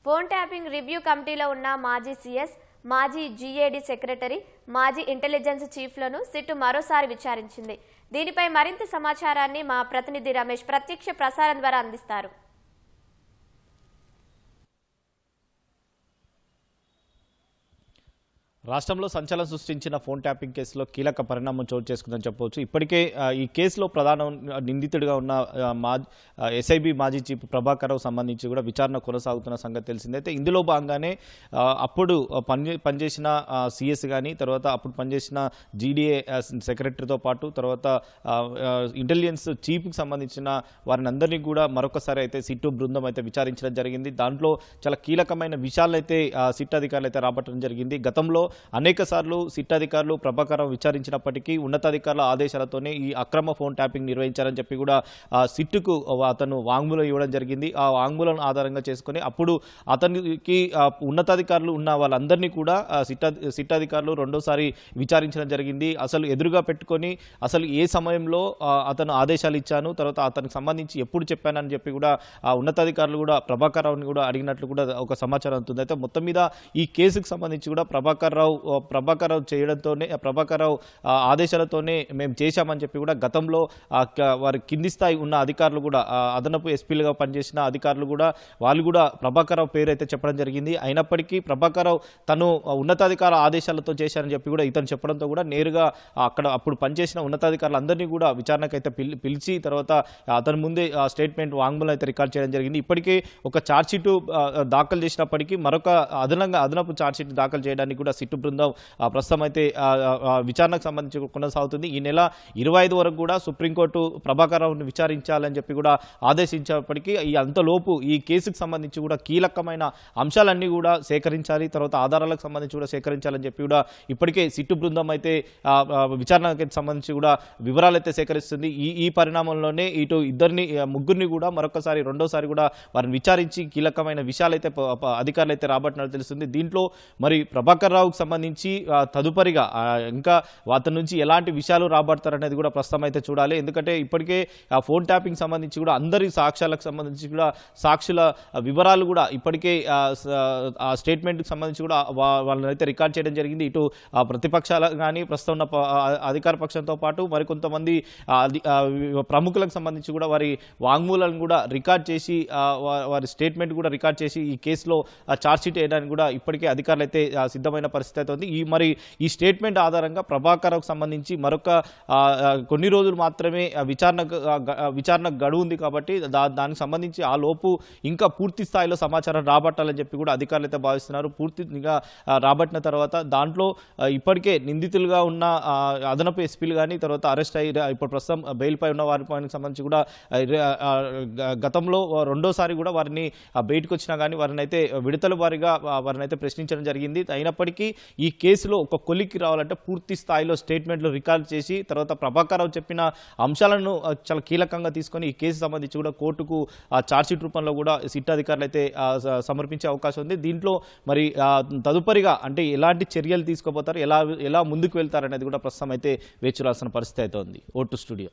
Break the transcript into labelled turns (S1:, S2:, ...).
S1: Phone tapping review కమిటీలో ఉన్న మాజీ సీఎస్, మాజీ జీఏడీ సెక్రటరీ, మాజీ ఇంటెలిజెన్స్ చీఫ్లను సిట్ మరోసారి విచారించింది. దీనిపై మరింత సమాచారాన్ని మా ప్రతినిధి రమేష్ ప్రత్యక్ష ప్రసారం ద్వారా అందిస్తారు.
S2: రాష్ట్రంలో సంచలనం సృష్టించిన ఫోన్ ట్యాపింగ్ కేసులో కీలక పరిణామం చోటు చేసుకుందని చెప్పవచ్చు. ఇప్పటికే ఈ కేసులో ప్రధాన నిందితుడిగా ఉన్న ఎస్ఐబి మాజీ చీఫ్ ప్రభాకర్ రావు సంబంధించి కూడా విచారణ కొనసాగుతున్న సంగతి తెలిసిందే. అయితే ఇందులో భాగంగానే అప్పుడు పనిచేసిన సిఎస్ కానీ, తర్వాత అప్పుడు పనిచేసిన జీడీఏ సెక్రటరీతో పాటు తర్వాత ఇంటెలిజెన్స్ చీఫ్కి సంబంధించిన వారిని అందరినీ కూడా మరొకసారి అయితే సిట్ బృందం అయితే విచారించడం జరిగింది. దాంట్లో చాలా కీలకమైన విషయాలు అయితే సిట్ అధికారులు అయితే రాబట్టడం జరిగింది. గతంలో అనేక సార్లు సిట్ అధికారులు ప్రభాకర్ రావు విచారించినప్పటికీ ఉన్నతాధికారుల ఆదేశాలతోనే ఈ అక్రమ ఫోన్ ట్యాపింగ్ నిర్వహించారని చెప్పి కూడా సిట్కు అతను వాంగ్మూలం ఇవ్వడం జరిగింది. ఆ వాంగ్మూలం ఆధారంగా చేసుకుని అప్పుడు అతనికి ఉన్నతాధికారులు ఉన్న వాళ్ళందరినీ కూడా సిట్ అధికారులు రెండోసారి విచారించడం జరిగింది. అసలు ఎదురుగా పెట్టుకొని అసలు ఏ సమయంలో అతను ఆదేశాలు ఇచ్చాను, తర్వాత అతనికి సంబంధించి ఎప్పుడు చెప్పానని చెప్పి కూడా ఉన్నతాధికారులు కూడా ప్రభాకర్ రావుని కూడా అడిగినట్లు కూడా ఒక సమాచారం అవుతుంది. అయితే మొత్తం మీద ఈ కేసుకు సంబంధించి కూడా ప్రభాకర్ రావు చేయడంతోనే ప్రభాకర్ రావు ఆదేశాలతోనే మేము చేశామని చెప్పి కూడా గతంలో వారి కింది స్థాయి ఉన్న అధికారులు కూడా అదనపు ఎస్పీలుగా పనిచేసిన అధికారులు కూడా వాళ్ళు కూడా ప్రభాకర్ రావు పేరు అయితే చెప్పడం జరిగింది. అయినప్పటికీ ప్రభాకర్ రావు తను ఉన్నతాధికార ఆదేశాలతో చేశారని చెప్పి కూడా ఇతను చెప్పడంతో కూడా నేరుగా అక్కడ అప్పుడు పనిచేసిన ఉన్నతాధికారులందరినీ కూడా విచారణకైతే పిలిచి తర్వాత అతని ముందే స్టేట్మెంట్ వాంగ్మూలం అయితే రికార్డ్ చేయడం జరిగింది. ఇప్పటికే ఒక ఛార్జ్షీట్ దాఖలు చేసినప్పటికీ మరొక అదనపు ఛార్జ్షీట్ దాఖలు చేయడానికి కూడా సిట్టు బృందం ప్రస్తుతం అయితే విచారణకు సంబంధించి కొనసాగుతుంది. ఈ నెల 25 వరకు కూడా సుప్రీంకోర్టు ప్రభాకర్ రావుని విచారించాలని చెప్పి కూడా ఆదేశించినప్పటికీ అంతలోపు ఈ కేసుకు సంబంధించి కూడా కీలకమైన అంశాలన్నీ కూడా సేకరించాలి, తర్వాత ఆధారాలకు సంబంధించి కూడా సేకరించాలని చెప్పి కూడా ఇప్పటికే సిట్టు బృందం అయితే విచారణకు సంబంధించి కూడా వివరాలు అయితే సేకరిస్తుంది. ఈ పరిణామంలోనే ఇటు ముగ్గురిని కూడా మరొకసారి రెండోసారి కూడా వారిని విచారించి కీలకమైన విషయాలైతే అధికారులు అయితే రాబట్టినట్టు తెలుస్తుంది. దీంట్లో మరి ప్రభాకర్ రావుకు సంబంధించి తదుపరిగా ఇంకా అతని నుంచి ఎలాంటి విషయాలు రాబడతారనేది కూడా ప్రస్తుతం అయితే చూడాలి. ఎందుకంటే ఇప్పటికే ఫోన్ ట్యాపింగ్ సంబంధించి కూడా అందరి సాక్ష్యాలకు సంబంధించి కూడా సాక్షుల వివరాలు కూడా ఇప్పటికే ఆ స్టేట్మెంట్కి సంబంధించి కూడా వాళ్ళని అయితే రికార్డ్ చేయడం జరిగింది. ఇటు ప్రతిపక్షాలు కానీ ప్రస్తుతం ఉన్న అధికార పక్షంతో పాటు మరికొంతమంది ప్రముఖులకు సంబంధించి కూడా వారి వాంగ్మూలాలను కూడా రికార్డ్ చేసి వారి స్టేట్మెంట్ కూడా రికార్డ్ చేసి ఈ కేసులో ఛార్జ్షీట్ వేయడానికి కూడా ఇప్పటికే అధికారులు అయితే సిద్ధమైన పరిస్థితి అయితే ఉంది. మరి ఈ స్టేట్మెంట్ ఆధారంగా ప్రభాకర్కు సంబంధించి మరొక కొన్ని రోజులు మాత్రమే విచారణ గడువు ఉంది కాబట్టి దానికి సంబంధించి ఆ లోపు ఇంకా పూర్తి స్థాయిలో సమాచారం రాబట్టాలని చెప్పి కూడా అధికారులు అయితే భావిస్తున్నారు. పూర్తిగా రాబట్టిన తర్వాత దాంట్లో ఇప్పటికే నిందితులుగా ఉన్న అదనపు ఎస్పీలు కానీ తర్వాత అరెస్ట్ అయ్యి ఇప్పుడు ప్రస్తుతం బెయిల్పై ఉన్న వారికి సంబంధించి కూడా గతంలో రెండోసారి కూడా వారిని బయటకు వచ్చినా కానీ వారిని అయితే విడతల వారిగా వారిని అయితే ప్రశ్నించడం జరిగింది. అయినప్పటికీ ఈ కేసులో ఒక కొలిక్కి రావాలంటే పూర్తి స్థాయిలో స్టేట్మెంట్లు రికార్డ్ చేసి తర్వాత ప్రభాకర్ రావు చెప్పిన అంశాలను చాలా కీలకంగా తీసుకొని ఈ కేసు సంబంధించి కూడా కోర్టుకు ఛార్జ్షీట్ రూపంలో కూడా సిట్ అధికారులు అయితే సమర్పించే అవకాశం ఉంది. దీంట్లో మరి తదుపరిగా అంటే ఎలాంటి చర్యలు తీసుకోబోతారు, ఎలా ముందుకు వెళ్తారనేది కూడా ప్రస్తుతం అయితే వేచి చూడాల్సిన పరిస్థితి అయితే ఉంది. Vote studio.